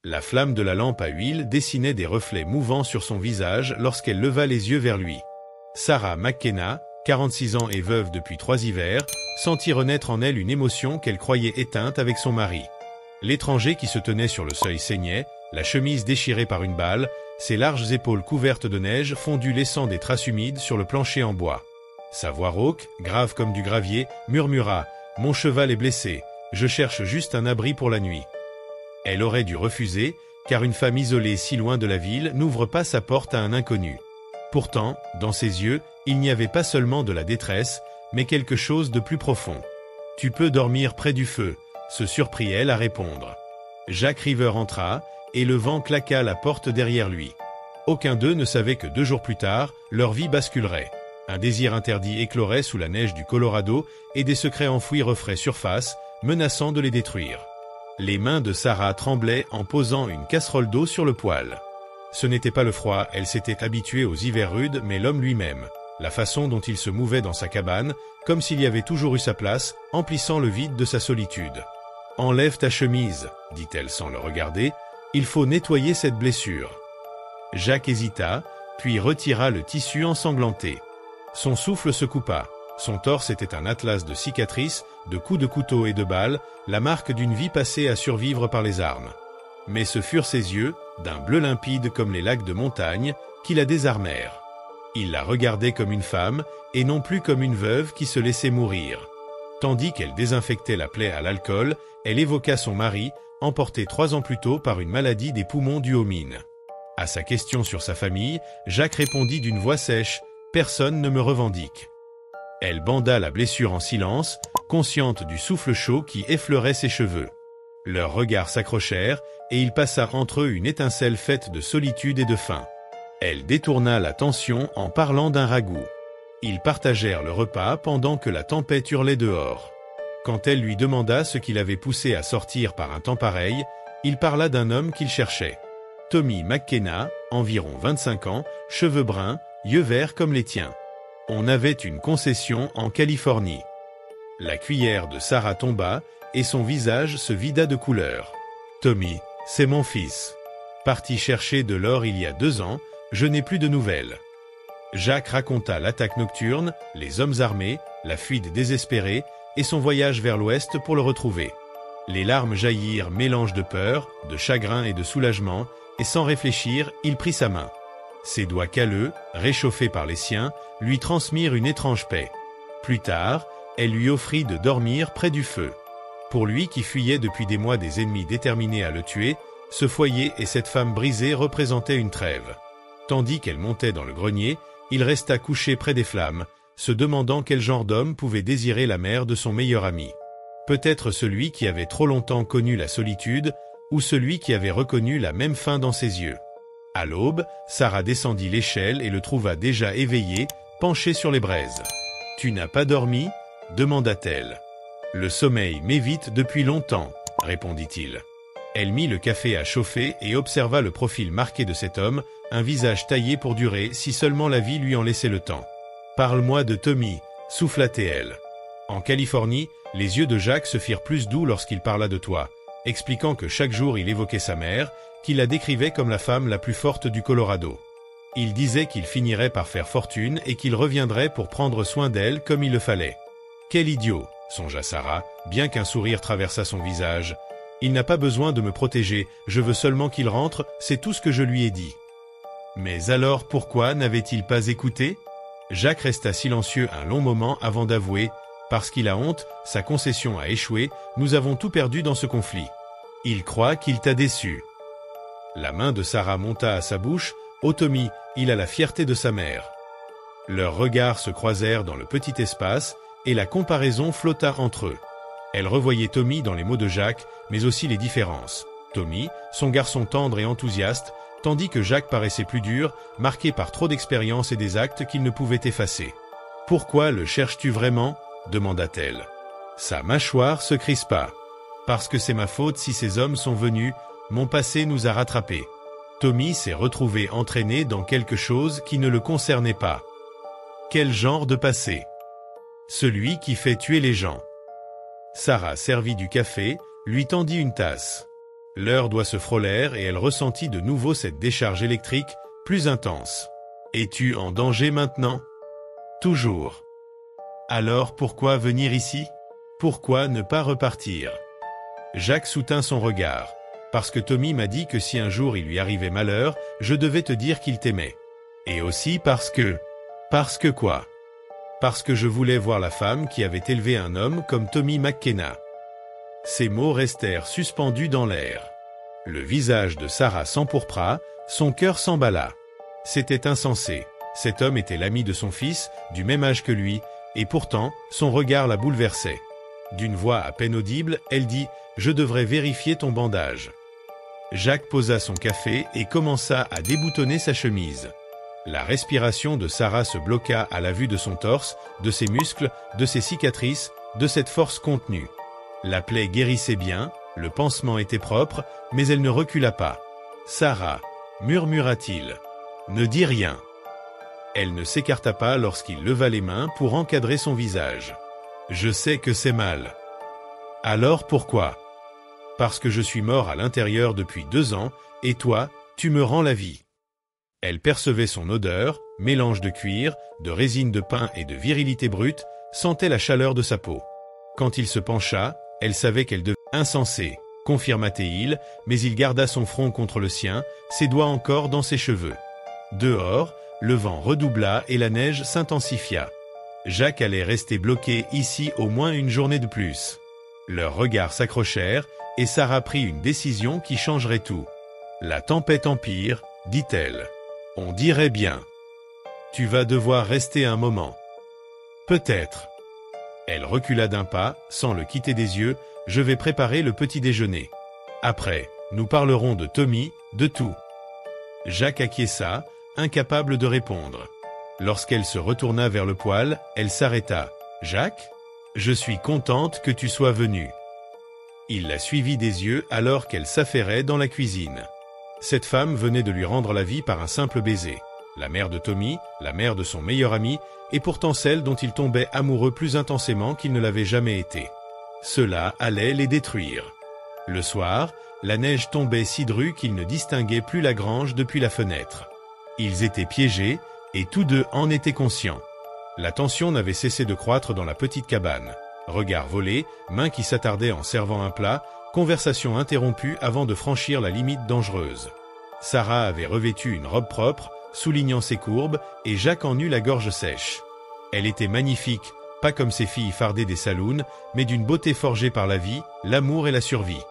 La flamme de la lampe à huile dessinait des reflets mouvants sur son visage lorsqu'elle leva les yeux vers lui. Sarah McKenna, 46 ans et veuve depuis 3 hivers, sentit renaître en elle une émotion qu'elle croyait éteinte avec son mari. L'étranger qui se tenait sur le seuil saignait, la chemise déchirée par une balle, ses larges épaules couvertes de neige fondues laissant des traces humides sur le plancher en bois. Sa voix rauque, grave comme du gravier, murmura « Mon cheval est blessé, je cherche juste un abri pour la nuit ». Elle aurait dû refuser, car une femme isolée si loin de la ville n'ouvre pas sa porte à un inconnu. Pourtant, dans ses yeux, il n'y avait pas seulement de la détresse, mais quelque chose de plus profond. « Tu peux dormir près du feu », se surprit-elle à répondre. Jack River entra, et le vent claqua la porte derrière lui. Aucun d'eux ne savait que 2 jours plus tard, leur vie basculerait. Un désir interdit éclorait sous la neige du Colorado, et des secrets enfouis referaient surface, menaçant de les détruire. Les mains de Sarah tremblaient en posant une casserole d'eau sur le poêle. Ce n'était pas le froid, elle s'était habituée aux hivers rudes, mais l'homme lui-même, la façon dont il se mouvait dans sa cabane, comme s'il y avait toujours eu sa place, emplissant le vide de sa solitude. « Enlève ta chemise, » dit-elle sans le regarder, « il faut nettoyer cette blessure. » Jack hésita, puis retira le tissu ensanglanté. Son souffle se coupa. Son torse était un atlas de cicatrices, de coups de couteau et de balles, la marque d'une vie passée à survivre par les armes. Mais ce furent ses yeux, d'un bleu limpide comme les lacs de montagne, qui la désarmèrent. Il la regardait comme une femme, et non plus comme une veuve qui se laissait mourir. Tandis qu'elle désinfectait la plaie à l'alcool, elle évoqua son mari, emporté 3 ans plus tôt par une maladie des poumons due aux mines. À sa question sur sa famille, Jack répondit d'une voix sèche « Personne ne me revendique ». Elle banda la blessure en silence, consciente du souffle chaud qui effleurait ses cheveux. Leurs regards s'accrochèrent, et il passa entre eux une étincelle faite de solitude et de faim. Elle détourna la tension en parlant d'un ragoût. Ils partagèrent le repas pendant que la tempête hurlait dehors. Quand elle lui demanda ce qui l'avait poussé à sortir par un temps pareil, il parla d'un homme qu'il cherchait. Tommy McKenna, environ 25 ans, cheveux bruns, yeux verts comme les tiens. On avait une concession en Californie. La cuillère de Sarah tomba, et son visage se vida de couleur. « Tommy, c'est mon fils. Parti chercher de l'or il y a 2 ans, je n'ai plus de nouvelles. » Jack raconta l'attaque nocturne, les hommes armés, la fuite désespérée, et son voyage vers l'ouest pour le retrouver. Les larmes jaillirent, mélange de peur, de chagrin et de soulagement, et sans réfléchir, il prit sa main. Ses doigts calleux, réchauffés par les siens, lui transmirent une étrange paix. Plus tard, elle lui offrit de dormir près du feu. Pour lui qui fuyait depuis des mois des ennemis déterminés à le tuer, ce foyer et cette femme brisée représentaient une trêve. Tandis qu'elle montait dans le grenier, il resta couché près des flammes, se demandant quel genre d'homme pouvait désirer la mère de son meilleur ami. Peut-être celui qui avait trop longtemps connu la solitude, ou celui qui avait reconnu la même faim dans ses yeux. À l'aube, Sarah descendit l'échelle et le trouva déjà éveillé, penché sur les braises. « Tu n'as pas dormi ?» demanda-t-elle. « Le sommeil m'évite depuis longtemps », répondit-il. Elle mit le café à chauffer et observa le profil marqué de cet homme, un visage taillé pour durer si seulement la vie lui en laissait le temps. « Parle-moi de Tommy », souffla-t-elle. En Californie, les yeux de Jack se firent plus doux lorsqu'il parla de toi, expliquant que chaque jour il évoquait sa mère, qu'il la décrivait comme la femme la plus forte du Colorado. Il disait qu'il finirait par faire fortune et qu'il reviendrait pour prendre soin d'elle comme il le fallait. « Quel idiot !» songea Sarah, bien qu'un sourire traversât son visage. « Il n'a pas besoin de me protéger, je veux seulement qu'il rentre, c'est tout ce que je lui ai dit. » Mais alors pourquoi n'avait-il pas écouté? Jack resta silencieux un long moment avant d'avouer « Parce qu'il a honte, sa concession a échoué, nous avons tout perdu dans ce conflit. Il croit qu'il t'a déçu. » La main de Sarah monta à sa bouche. « Oh Tommy, il a la fierté de sa mère. » Leurs regards se croisèrent dans le petit espace, et la comparaison flotta entre eux. Elle revoyait Tommy dans les mots de Jack, mais aussi les différences. Tommy, son garçon tendre et enthousiaste, tandis que Jack paraissait plus dur, marqué par trop d'expérience et des actes qu'il ne pouvait effacer. « Pourquoi le cherches-tu vraiment ?» demanda-t-elle. Sa mâchoire se crispa. « Parce que c'est ma faute si ces hommes sont venus, mon passé nous a rattrapés. » Tommy s'est retrouvé entraîné dans quelque chose qui ne le concernait pas. Quel genre de passé? Celui qui fait tuer les gens. Sarah servit du café, lui tendit une tasse. Leurs doigts se frôlèrent et elle ressentit de nouveau cette décharge électrique, plus intense. « Es-tu en danger maintenant ?»« Toujours. »« Alors pourquoi venir ici? Pourquoi ne pas repartir ?» Jacques soutint son regard. « Parce que Tommy m'a dit que si un jour il lui arrivait malheur, je devais te dire qu'il t'aimait. Et aussi parce que... » « Parce que quoi? » « Parce que je voulais voir la femme qui avait élevé un homme comme Tommy McKenna. » Ces mots restèrent suspendus dans l'air. Le visage de Sarah s'empourpra, son cœur s'emballa. C'était insensé. Cet homme était l'ami de son fils, du même âge que lui, et pourtant, son regard la bouleversait. D'une voix à peine audible, elle dit « Je devrais vérifier ton bandage. » Jacques posa son café et commença à déboutonner sa chemise. La respiration de Sarah se bloqua à la vue de son torse, de ses muscles, de ses cicatrices, de cette force contenue. La plaie guérissait bien, le pansement était propre, mais elle ne recula pas. « Sarah, » murmura-t-il, « ne dis rien. » Elle ne s'écarta pas lorsqu'il leva les mains pour encadrer son visage. « Je sais que c'est mal. »« Alors pourquoi ? » ?»« Parce que je suis mort à l'intérieur depuis 2 ans, et toi, tu me rends la vie. » Elle percevait son odeur, mélange de cuir, de résine de pin et de virilité brute, sentait la chaleur de sa peau. Quand il se pencha, elle savait qu'elle devait « insensé », confirma-t-il, mais il garda son front contre le sien, ses doigts encore dans ses cheveux. Dehors, le vent redoubla et la neige s'intensifia. Jacques allait rester bloqué ici au moins une journée de plus. Leurs regards s'accrochèrent, et Sarah prit une décision qui changerait tout. « La tempête empire, » dit-elle. « On dirait bien. Tu vas devoir rester un moment. »« Peut-être. » Elle recula d'un pas, sans le quitter des yeux. « Je vais préparer le petit déjeuner. Après, nous parlerons de Tommy, de tout. » Jacques acquiesça, incapable de répondre. Lorsqu'elle se retourna vers le poêle, elle s'arrêta. « Jacques, je suis contente que tu sois venu. » Il la suivit des yeux alors qu'elle s'affairait dans la cuisine. Cette femme venait de lui rendre la vie par un simple baiser. La mère de Tommy, la mère de son meilleur ami, et pourtant celle dont il tombait amoureux plus intensément qu'il ne l'avait jamais été. Cela allait les détruire. Le soir, la neige tombait si drue qu'ils ne distinguaient plus la grange depuis la fenêtre. Ils étaient piégés, et tous deux en étaient conscients. La tension n'avait cessé de croître dans la petite cabane. Regards volés, mains qui s'attardaient en servant un plat, conversation interrompue avant de franchir la limite dangereuse. Sarah avait revêtu une robe propre, soulignant ses courbes, et Jacques en eut la gorge sèche. Elle était magnifique, pas comme ces filles fardées des saloons, mais d'une beauté forgée par la vie, l'amour et la survie.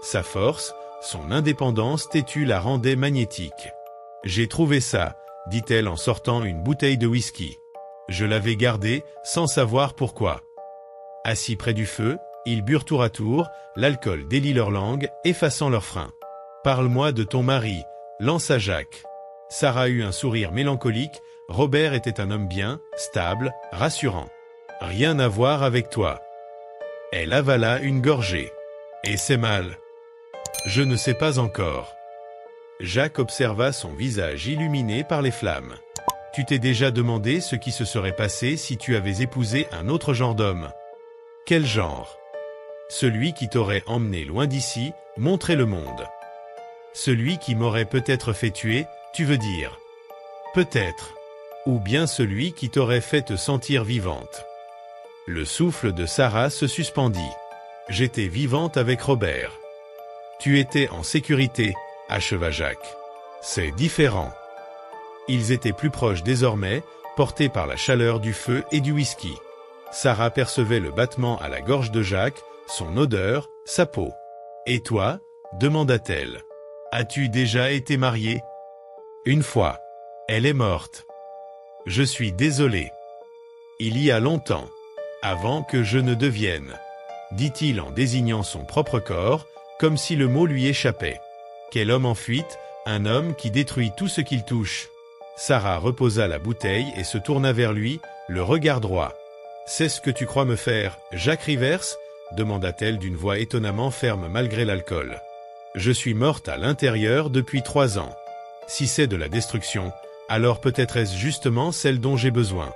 Sa force, son indépendance têtue la rendait magnétique. « J'ai trouvé ça », dit-elle en sortant une bouteille de whisky. Je l'avais gardée, sans savoir pourquoi. Assis près du feu, ils burent tour à tour, l'alcool délie leur langue, effaçant leur frein. « Parle-moi de ton mari », lança Jacques. Sarah eut un sourire mélancolique. Robert était un homme bien, stable, rassurant. « Rien à voir avec toi. » Elle avala une gorgée. « Et c'est mal. »« Je ne sais pas encore. » Jacques observa son visage illuminé par les flammes. « Tu t'es déjà demandé ce qui se serait passé si tu avais épousé un autre genre d'homme. »« Quel genre ? » ?»« Celui qui t'aurait emmené loin d'ici, montrer le monde. »« Celui qui m'aurait peut-être fait tuer, tu veux dire ? » ?»« Peut-être. Ou bien celui qui t'aurait fait te sentir vivante. » Le souffle de Sarah se suspendit. « J'étais vivante avec Robert. »« Tu étais en sécurité, » acheva Jacques. « C'est différent. » Ils étaient plus proches désormais, portés par la chaleur du feu et du whisky. Sarah percevait le battement à la gorge de Jacques, son odeur, sa peau. « Et toi ?» demanda-t-elle. « As-tu déjà été mariée ?»« Une fois. Elle est morte. »« Je suis désolé. »« Il y a longtemps. Avant que je ne devienne. » dit-il en désignant son propre corps, comme si le mot lui échappait. Quel homme en fuite, un homme qui détruit tout ce qu'il touche. Sarah reposa la bouteille et se tourna vers lui, le regard droit. « C'est ce que tu crois me faire, Jacques Rivers ?» demanda-t-elle d'une voix étonnamment ferme malgré l'alcool. « Je suis morte à l'intérieur depuis 3 ans. Si c'est de la destruction, alors peut-être est-ce justement celle dont j'ai besoin. »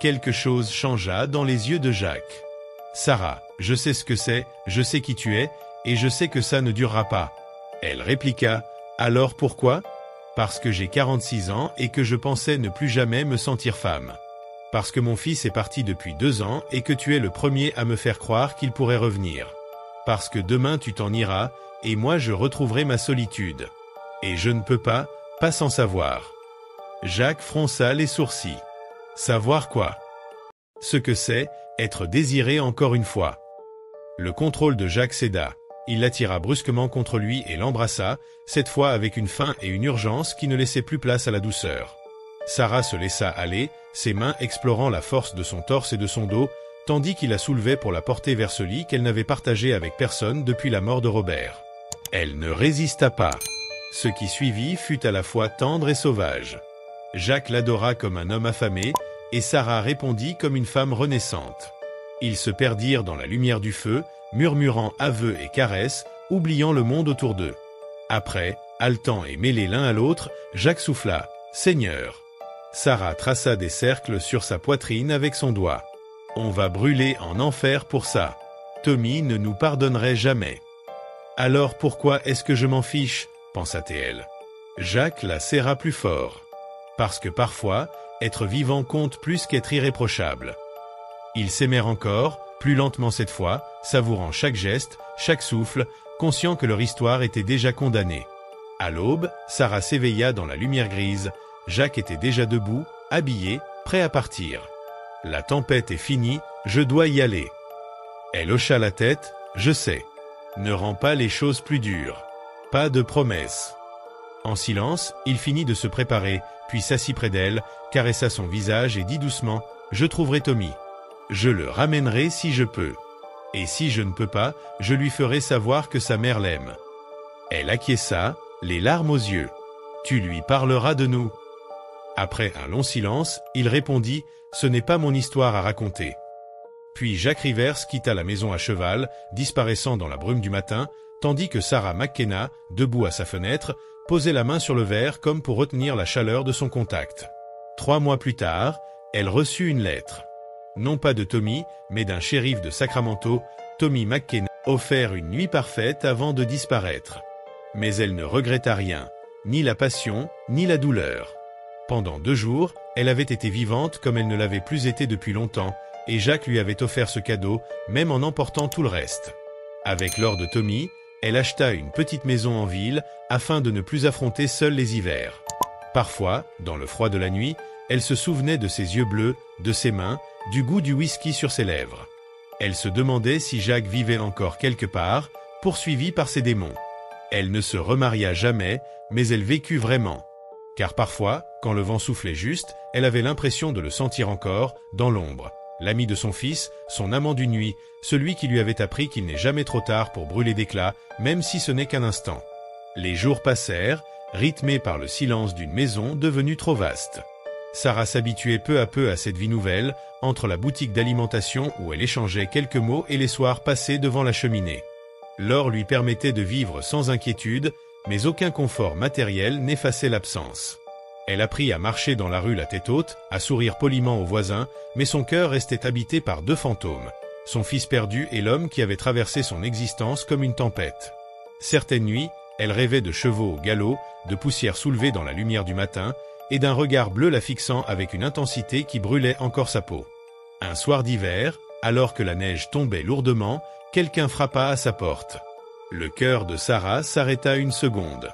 Quelque chose changea dans les yeux de Jacques. « Sarah, je sais ce que c'est, je sais qui tu es, et je sais que ça ne durera pas. » Elle répliqua, « Alors pourquoi ? Parce que j'ai 46 ans et que je pensais ne plus jamais me sentir femme. Parce que mon fils est parti depuis 2 ans et que tu es le premier à me faire croire qu'il pourrait revenir. Parce que demain tu t'en iras, et moi je retrouverai ma solitude. Et je ne peux pas sans savoir. » Jacques fronça les sourcils. Savoir quoi? Ce que c'est, être désiré encore une fois. Le contrôle de Jacques céda. Il l'attira brusquement contre lui et l'embrassa, cette fois avec une faim et une urgence qui ne laissaient plus place à la douceur. Sarah se laissa aller, ses mains explorant la force de son torse et de son dos, tandis qu'il la soulevait pour la porter vers ce lit qu'elle n'avait partagé avec personne depuis la mort de Robert. Elle ne résista pas. Ce qui suivit fut à la fois tendre et sauvage. Jacques l'adora comme un homme affamé, et Sarah répondit comme une femme renaissante. Ils se perdirent dans la lumière du feu, murmurant aveux et caresses, oubliant le monde autour d'eux. Après, haletant et mêlés l'un à l'autre, Jacques souffla « Seigneur ». Sarah traça des cercles sur sa poitrine avec son doigt. « On va brûler en enfer pour ça. Tommy ne nous pardonnerait jamais. »« Alors pourquoi est-ce que je m'en fiche ?» pensa-t-elle. Jacques la serra plus fort. Parce que parfois, être vivant compte plus qu'être irréprochable. Ils s'aimèrent encore, plus lentement cette fois, savourant chaque geste, chaque souffle, conscients que leur histoire était déjà condamnée. À l'aube, Sarah s'éveilla dans la lumière grise. Jacques était déjà debout, habillé, prêt à partir. « La tempête est finie, je dois y aller. » Elle hocha la tête, « Je sais. Ne rends pas les choses plus dures. Pas de promesses. » En silence, il finit de se préparer, puis s'assit près d'elle, caressa son visage et dit doucement « Je trouverai Tommy. Je le ramènerai si je peux. Et si je ne peux pas, je lui ferai savoir que sa mère l'aime. » Elle acquiesça, les larmes aux yeux. « Tu lui parleras de nous. » Après un long silence, il répondit « Ce n'est pas mon histoire à raconter. » Puis Jacques Rivers quitta la maison à cheval, disparaissant dans la brume du matin, tandis que Sarah McKenna, debout à sa fenêtre, posait la main sur le verre comme pour retenir la chaleur de son contact. 3 mois plus tard, elle reçut une lettre. Non pas de Tommy, mais d'un shérif de Sacramento, Tommy McKenna, offert une nuit parfaite avant de disparaître. Mais elle ne regretta rien, ni la passion, ni la douleur. Pendant 2 jours, elle avait été vivante comme elle ne l'avait plus été depuis longtemps, et Jacques lui avait offert ce cadeau, même en emportant tout le reste. Avec l'or de Tommy, elle acheta une petite maison en ville, afin de ne plus affronter seule les hivers. Parfois, dans le froid de la nuit, elle se souvenait de ses yeux bleus, de ses mains, du goût du whisky sur ses lèvres. Elle se demandait si Jacques vivait encore quelque part, poursuivi par ses démons. Elle ne se remaria jamais, mais elle vécut vraiment. Car parfois, quand le vent soufflait juste, elle avait l'impression de le sentir encore, dans l'ombre. L'ami de son fils, son amant d'une nuit, celui qui lui avait appris qu'il n'est jamais trop tard pour brûler d'éclat, même si ce n'est qu'un instant. Les jours passèrent, rythmés par le silence d'une maison devenue trop vaste. Sarah s'habituait peu à peu à cette vie nouvelle, entre la boutique d'alimentation où elle échangeait quelques mots et les soirs passés devant la cheminée. L'or lui permettait de vivre sans inquiétude, mais aucun confort matériel n'effaçait l'absence. Elle apprit à marcher dans la rue la tête haute, à sourire poliment aux voisins, mais son cœur restait habité par 2 fantômes, son fils perdu et l'homme qui avait traversé son existence comme une tempête. Certaines nuits, elle rêvait de chevaux au galop, de poussière soulevée dans la lumière du matin, et d'un regard bleu la fixant avec une intensité qui brûlait encore sa peau. Un soir d'hiver, alors que la neige tombait lourdement, quelqu'un frappa à sa porte. Le cœur de Sarah s'arrêta une seconde.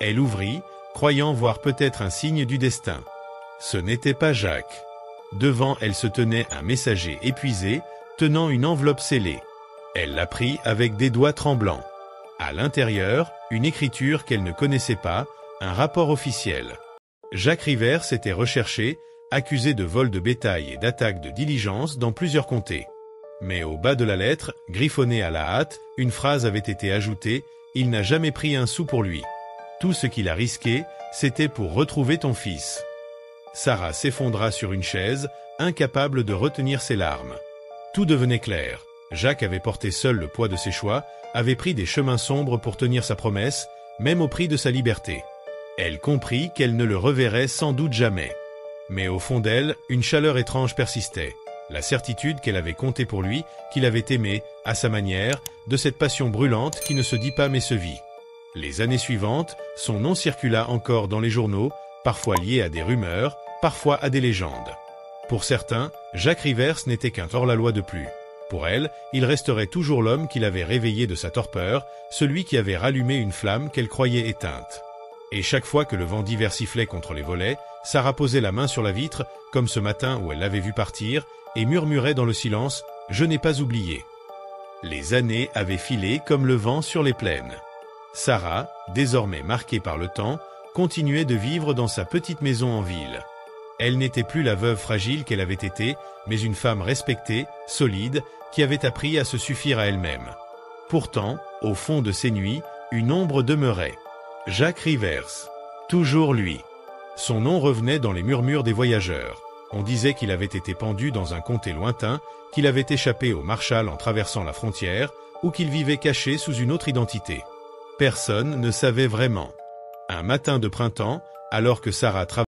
Elle ouvrit, croyant voir peut-être un signe du destin. Ce n'était pas Jacques. Devant elle se tenait un messager épuisé, tenant une enveloppe scellée. Elle la prit avec des doigts tremblants. À l'intérieur, une écriture qu'elle ne connaissait pas, un rapport officiel. Jacques Rivers était recherché, accusé de vol de bétail et d'attaque de diligence dans plusieurs comtés. Mais au bas de la lettre, griffonnée à la hâte, une phrase avait été ajoutée « Il n'a jamais pris un sou pour lui. Tout ce qu'il a risqué, c'était pour retrouver ton fils. » Sarah s'effondra sur une chaise, incapable de retenir ses larmes. Tout devenait clair. Jacques avait porté seul le poids de ses choix, avait pris des chemins sombres pour tenir sa promesse, même au prix de sa liberté. Elle comprit qu'elle ne le reverrait sans doute jamais. Mais au fond d'elle, une chaleur étrange persistait. la certitude qu'elle avait compté pour lui, qu'il avait aimé, à sa manière, de cette passion brûlante qui ne se dit pas mais se vit. Les années suivantes, son nom circula encore dans les journaux, parfois lié à des rumeurs, parfois à des légendes. Pour certains, Jacques Rivers n'était qu'un hors-la-loi de plus. Pour elle, il resterait toujours l'homme qui l'avait réveillée de sa torpeur, celui qui avait rallumé une flamme qu'elle croyait éteinte. Et chaque fois que le vent d'hiver sifflait contre les volets, Sarah posait la main sur la vitre, comme ce matin où elle l'avait vu partir, et murmurait dans le silence « Je n'ai pas oublié ». Les années avaient filé comme le vent sur les plaines. Sarah, désormais marquée par le temps, continuait de vivre dans sa petite maison en ville. Elle n'était plus la veuve fragile qu'elle avait été, mais une femme respectée, solide, qui avait appris à se suffire à elle-même. Pourtant, au fond de ses nuits, une ombre demeurait. Jacques Rivers. Toujours lui. Son nom revenait dans les murmures des voyageurs. On disait qu'il avait été pendu dans un comté lointain, qu'il avait échappé au Marshal en traversant la frontière, ou qu'il vivait caché sous une autre identité. Personne ne savait vraiment. Un matin de printemps, alors que Sarah travaillait